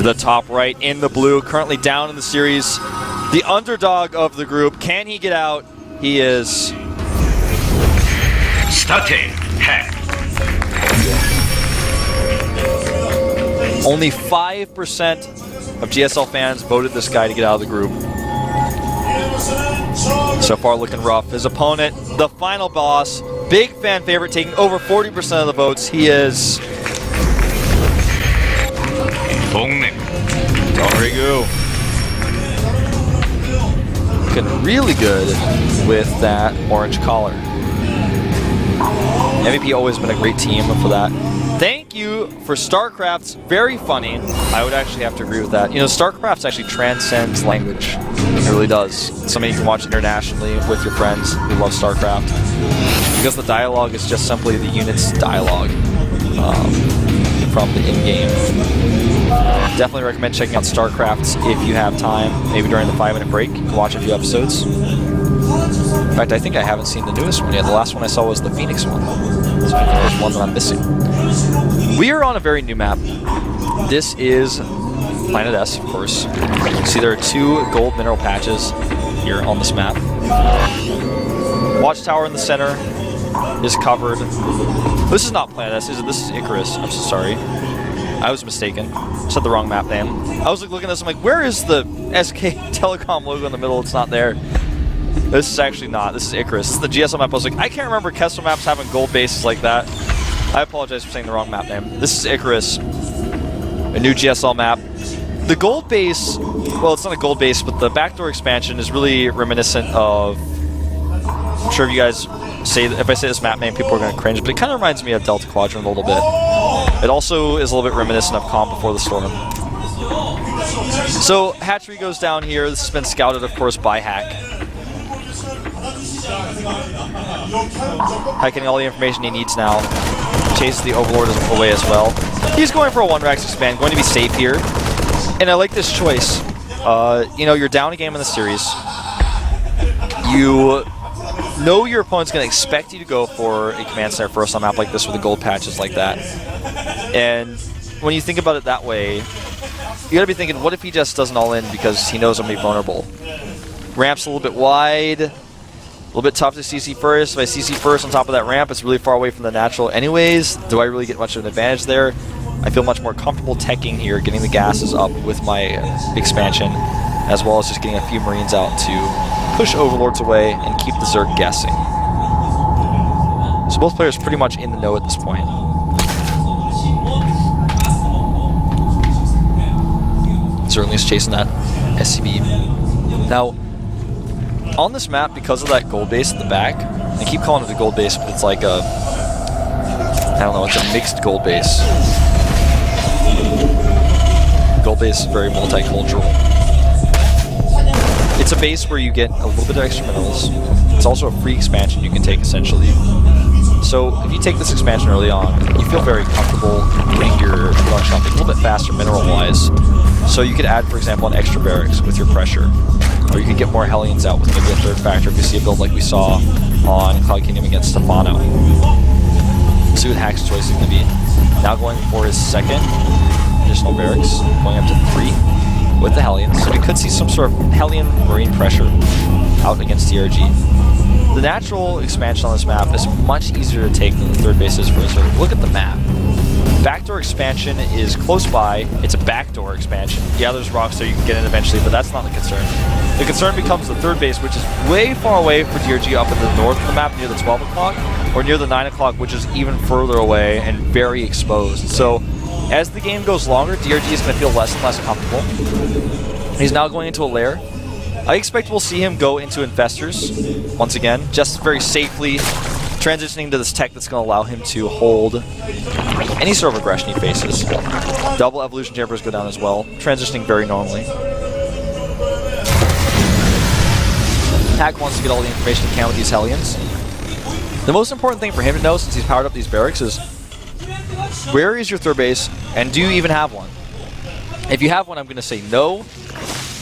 To the top right in the blue, currently down in the series. The underdog of the group. Can he get out? He is. Starting hack. Only 5% of GSL fans voted this guy to get out of the group. So far looking rough. His opponent, the final boss, big fan favorite, taking over 40% of the votes. He is DongRaeGu. Looking really good with that orange collar. MVP always been a great team for that. Thank you for StarCraft's very funny. I would actually have to agree with that. You know, StarCraft actually transcends language. It really does. It's something you can watch internationally with your friends who love StarCraft. Because the dialogue is just simply the unit's dialogue from the in-game. Definitely recommend checking out StarCraft if you have time. Maybe during the 5-minute break, you can watch a few episodes. In fact, I think I haven't seen the newest one yet. The last one I saw was the Phoenix one. So there's one that I'm missing. We are on a very new map. This is Planet S, of course. You see there are 2 gold mineral patches here on this map. Watchtower in the center is covered. This is not Planet S, this is Icarus. I'm so sorry. I was mistaken. Said the wrong map name. I was looking at this, I'm like, where is the SK Telecom logo in the middle? It's not there. This is actually not. This is Icarus. This is the GSL map. I was like, I can't remember Kessel maps having gold bases like that. I apologize for saying the wrong map name. This is Icarus, a new GSL map. The gold base, well, it's not a gold base, but the backdoor expansion is really reminiscent of, I'm sure if you guys say, if I say this map name, people are going to cringe, but it kind of reminds me of Delta Quadrant a little bit. It also is a little bit reminiscent of Calm Before the Storm. So, hatchery goes down here. This has been scouted, of course, by Hack. Hack getting all the information he needs now. Chases the Overlord away as well. He's going for a 1-Rax expand, going to be safe here. And I like this choice. You know, you're down a game in the series. You know your opponent's going to expect you to go for a command center first on a map like this with the gold patches like that. And when you think about it that way, you got to be thinking, what if he just doesn't all in because he knows I'm going to be vulnerable? Ramp's a little bit wide. A little bit tough to CC first. If I CC first on top of that ramp, it's really far away from the natural anyways. Do I really get much of an advantage there? I feel much more comfortable teching here, getting the gases up with my expansion, as well as just getting a few Marines out to push Overlords away and keep the Zerg guessing. So both players pretty much in the know at this point. Certainly is chasing that SCB. Now, on this map, because of that gold base at the back, I keep calling it a gold base, but it's like a, I don't know, it's a mixed gold base. Gold base is very multicultural. It's a base where you get a little bit of extra minerals. It's also a free expansion you can take, essentially. So if you take this expansion early on, you feel very comfortable getting your production up a little bit faster mineral-wise. So you could add, for example, an extra barracks with your pressure. Or you could get more Hellions out with maybe a 3rd factor if you see a build like we saw on Cloud Kingdom against Stefano. See what Hack's choice is going to be. Now going for his 2nd additional barracks, going up to 3 with the Hellions. So we could see some sort of Hellion Marine pressure out against DRG. The natural expansion on this map is much easier to take than the 3rd base is for us. Look at the map. Backdoor expansion is close by. It's a backdoor expansion. Yeah, there's rocks there you can get in eventually, but that's not the concern. The concern becomes the 3rd base, which is way far away for DRG up in the north of the map near the 12 o'clock, or near the 9 o'clock, which is even further away and very exposed. So as the game goes longer, DRG is going to feel less and less comfortable. He's now going into a lair. I expect we'll see him go into Infestors once again, just very safely transitioning to this tech that's going to allow him to hold any sort of aggression he faces. Double evolution chambers go down as well, transitioning very normally. Hack wants to get all the information he can with these Hellions. The most important thing for him to know, since he's powered up these barracks, is where is your 3rd base, and do you even have one? If you have one, I'm going to say no.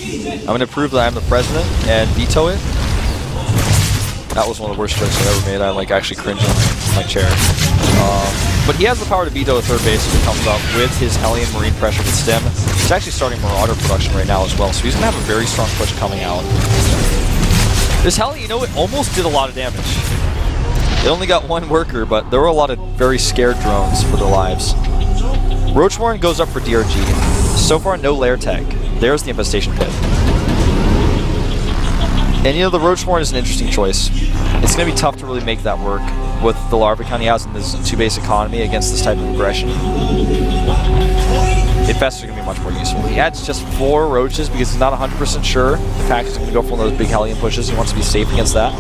I'm going to prove that I'm the president and veto it. That was one of the worst jokes I've ever made. I'm like actually cringing in my chair. But he has the power to veto a 3rd base if it comes up with his Hellion Marine pressure with Stem. He's actually starting Marauder production right now as well, so he's going to have a very strong push coming out. This Hellion, you know, it almost did a lot of damage. It only got one worker, but there were a lot of very scared drones for their lives. Roach Warren goes up for DRG. So far, no lair tech. There's the Infestation Pit. And you know, the Roach Warren is an interesting choice. It's going to be tough to really make that work with the larva count he has in this 2-base economy against this type of aggression. Infestors are going to be much more useful. He adds just 4 roaches because he's not 100% sure if Hack is going to go for one of those big Hellion pushes. He wants to be safe against that.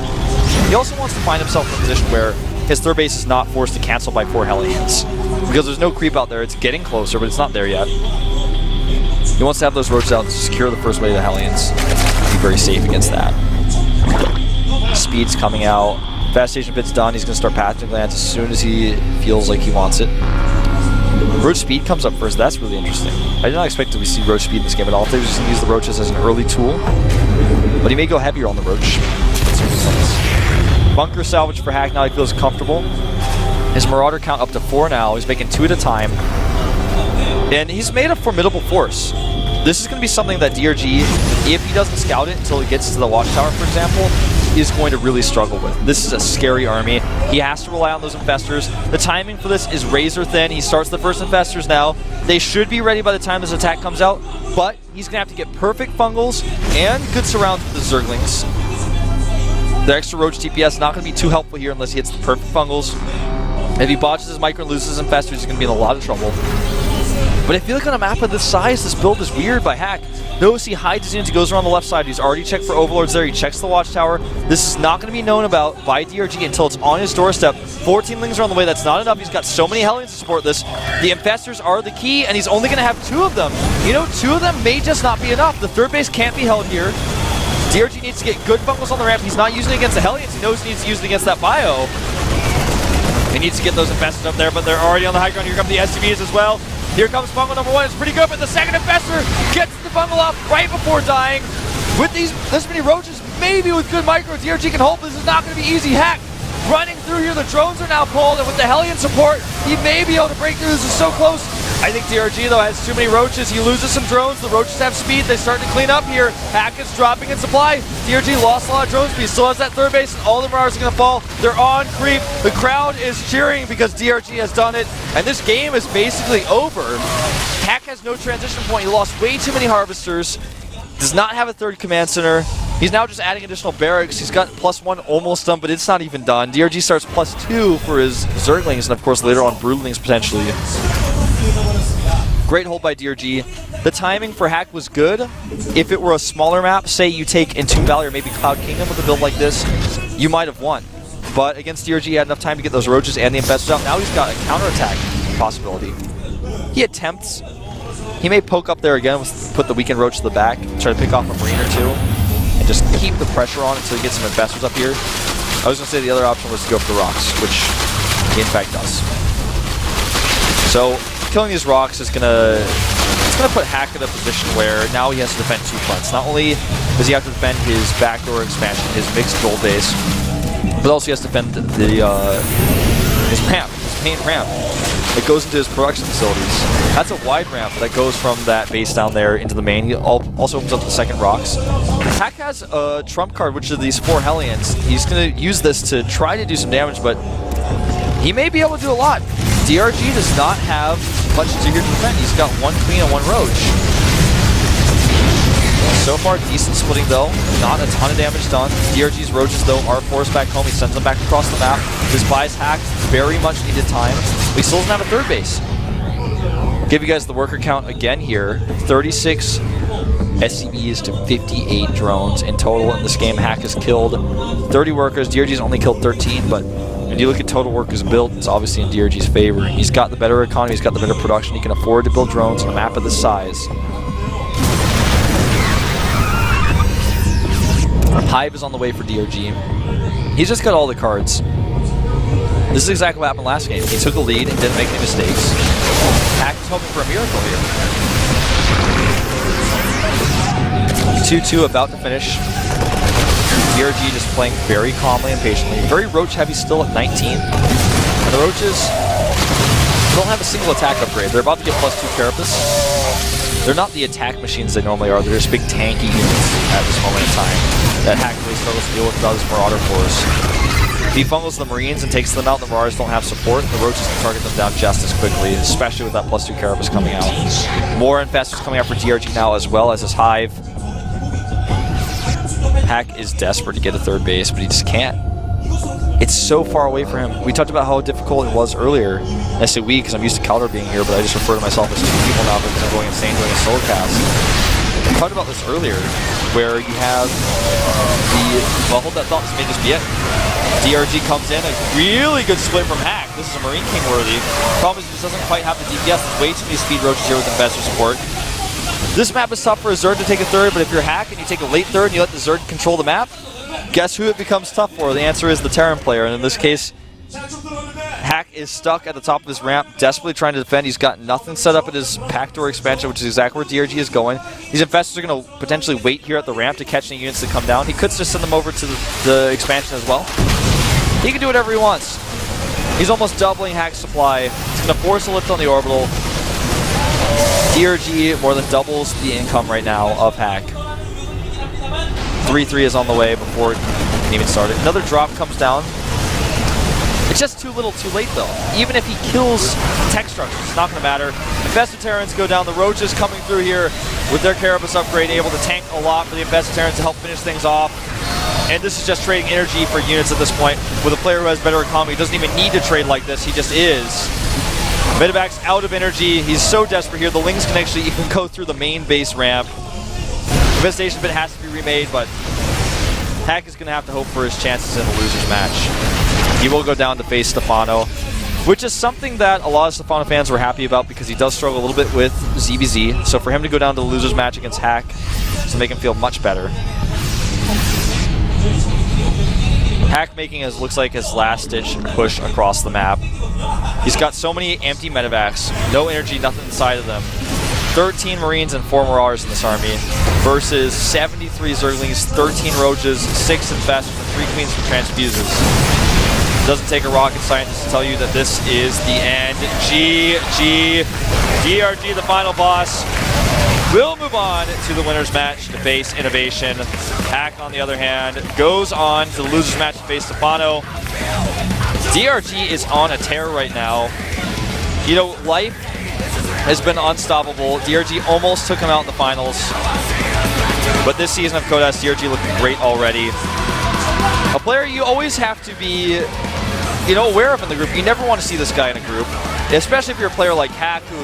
He also wants to find himself in a position where his third base is not forced to cancel by 4 Hellions. Because there's no creep out there. It's getting closer, but it's not there yet. He wants to have those roaches out to secure the first wave of the Hellions. Be very safe against that. Speed's coming out. Infestation Pit's done. He's going to start patching glands as soon as he feels like he wants it. Roach Speed comes up first. That's really interesting. I did not expect to see Roach Speed in this game at all. They were just going to use the Roaches as an early tool. But he may go heavier on the Roach. Bunker salvage for Hack now. He feels comfortable. His Marauder count up to 4 now. He's making 2 at a time. And he's made a formidable force. This is going to be something that DRG, if he doesn't scout it until he gets to the Watchtower, for example, is going to really struggle with. This is a scary army. He has to rely on those Infestors. The timing for this is razor thin. He starts the first Infestors now. They should be ready by the time this attack comes out, but he's going to have to get perfect Fungals and good surrounds with the Zerglings. The extra Roach TPS not going to be too helpful here unless he hits the perfect Fungals. If he botches his Micro and loses his Infestors, he's going to be in a lot of trouble. But I feel like on a map of this size, this build is weird by Hack. Notice he hides his units, he goes around the left side. He's already checked for Overlords there. He checks the Watchtower. This is not going to be known about by DRG until it's on his doorstep. 14 Lings are on the way. That's not enough. He's got so many Hellions to support this. The Infestors are the key, and he's only going to have 2 of them. You know, 2 of them may just not be enough. The third base can't be held here. DRG needs to get good Fungals on the ramp. He's not using it against the Hellions. He knows he needs to use it against that bio. He needs to get those Infestors up there, but they're already on the high ground. Here come the SCVs as well. Here comes Fungal number 1. It's pretty good, but the second Infestor gets the Fungal off right before dying. With this many Roaches, maybe with good Micro, DRG can hold. This is not going to be easy. Hack running through here. The drones are now pulled, and with the Hellion support, he may be able to break through. This is so close. I think DRG, though, has too many Roaches. He loses some drones. The Roaches have speed. They start to clean up here. Hack is dropping in supply. DRG lost a lot of drones, but he still has that third base, and all the Marauders are going to fall. They're on creep. The crowd is cheering because DRG has done it, and this game is basically over. Hack has no transition point. He lost way too many Harvesters. Does not have a third command center. He's now just adding additional barracks. He's got +1 almost done, but it's not even done. DRG starts +2 for his Zerglings, and of course later on Broodlings potentially. Great hold by DRG. The timing for Hack was good. If it were a smaller map, say you take Entomb Valley or maybe Cloud Kingdom with a build like this, you might have won. But against DRG, he had enough time to get those Roaches and the Infestors out. Now he's got a counterattack possibility. He attempts. He may poke up there again, put the Weekend Roach to the back, try to pick off a Marine or 2, and just keep the pressure on until he gets some Infestors up here. I was going to say the other option was to go for the Rocks, which he in fact does. So killing these Rocks is gonna put Hack in a position where now he has to defend 2 fronts. Not only does he have to defend his backdoor expansion, his mixed gold base, but also he has to defend his ramp, his main ramp. It goes into his production facilities. That's a wide ramp that goes from that base down there into the main. He also opens up the second Rocks. Hack has a trump card, which are these 4 Hellions. He's going to use this to try to do some damage, but he may be able to do a lot. DRG does not have much to here to defend. He's got 1 Queen and 1 Roach. So far, decent splitting though. Not a ton of damage done. DRG's Roaches though are forced back home. He sends them back across the map. This buys Hack very much needed time. But he still doesn't have a third base. Give you guys the worker count again here. 36 SCVs to 58 drones in total in this game. Hack has killed 30 workers. DRG's only killed 13, but when you look at total workers built, it's obviously in DRG's favor. He's got the better economy, he's got the better production, he can afford to build drones on a map of this size. Hive is on the way for DRG. He's just got all the cards. This is exactly what happened last game. He took the lead and didn't make any mistakes. Hack is hoping for a miracle here. 2-2 about to finish. DRG just playing very calmly and patiently. Very Roach heavy still at 19. And the Roaches don't have a single attack upgrade. They're about to get +2 Carapace. They're not the attack machines they normally are. They're just big tanky units at this moment in time that Hack really struggles to deal with without his Marauder Force. If he fumbles the Marines and takes them out, the Marauders don't have support. The Roaches can target them down just as quickly, especially with that +2 Carapace coming out. More Infestors coming out for DRG now, as well as his Hive. Hack is desperate to get a third base, but he just can't. It's so far away for him. We talked about how difficult it was earlier. I say we because I'm used to Calder being here, but I just refer to myself as two people now because I'm going insane doing a solo cast. We talked about this earlier, where you have the... Well, hold that thought, this may just be it. DRG comes in, a really good split from Hack. This is a Marine King worthy. Problem is he just doesn't quite have the DPS. There's way too many speed roaches here with Infestor support. This map is tough for a Zerg to take a third, but if you're Hack and you take a late third and you let the Zerg control the map, guess who it becomes tough for? The answer is the Terran player, and in this case, Hack is stuck at the top of his ramp, desperately trying to defend. He's got nothing set up at his pack door expansion, which is exactly where DRG is going. These Infestors are going to potentially wait here at the ramp to catch any units that come down. He could just send them over to the expansion as well. He can do whatever he wants. He's almost doubling Hack's supply. He's going to force a lift on the orbital. DRG more than doubles the income right now of Hack. 3-3 is on the way before it can even start. Another drop comes down. It's just too little too late though. Even if he kills tech structures, it's not going to matter. Infested Terrans go down. The Roaches coming through here with their Carapace upgrade, able to tank a lot for the Infested Terrans to help finish things off. And this is just trading energy for units at this point. With a player who has better economy, he doesn't even need to trade like this, he just is. Medevac's out of energy. He's so desperate here. The Lings can actually even go through the main base ramp. Infestation bit has to be remade, but Hack is going to have to hope for his chances in the loser's match. He will go down to face Stefano, which is something that a lot of Stefano fans were happy about because he does struggle a little bit with ZBZ. So for him to go down to the loser's match against Hack is to make him feel much better. Hack making his looks like his last-ditch push across the map. He's got so many empty medevacs, no energy, nothing inside of them. 13 Marines and 4 Marauders in this army versus 73 Zerglings, 13 Roaches, 6 Infestors, and 3 Queens for Transfuses. Doesn't take a rocket scientist to tell you that this is the end. GG. DRG, the final boss, will move on to the winner's match to face Innovation. Hack, on the other hand, goes on to the loser's match to face Stefano. DRG is on a tear right now. You know, life has been unstoppable. DRG almost took him out in the finals. But this season of Codas, DRG looking great already. A player you always have to be, you know, aware of in the group. You never want to see this guy in a group, especially if you're a player like Hack, who,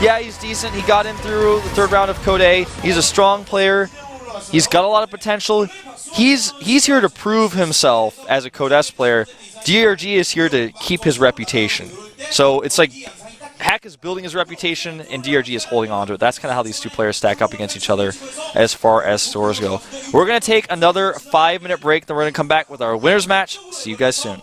yeah, he's decent. He got in through the third round of Code A. He's a strong player. He's got a lot of potential. He's here to prove himself as a Code S player. DRG is here to keep his reputation. So it's like Hack is building his reputation and DRG is holding on to it. That's kind of how these two players stack up against each other as far as scores go. We're going to take another 5-minute break, then we're going to come back with our winner's match. See you guys soon.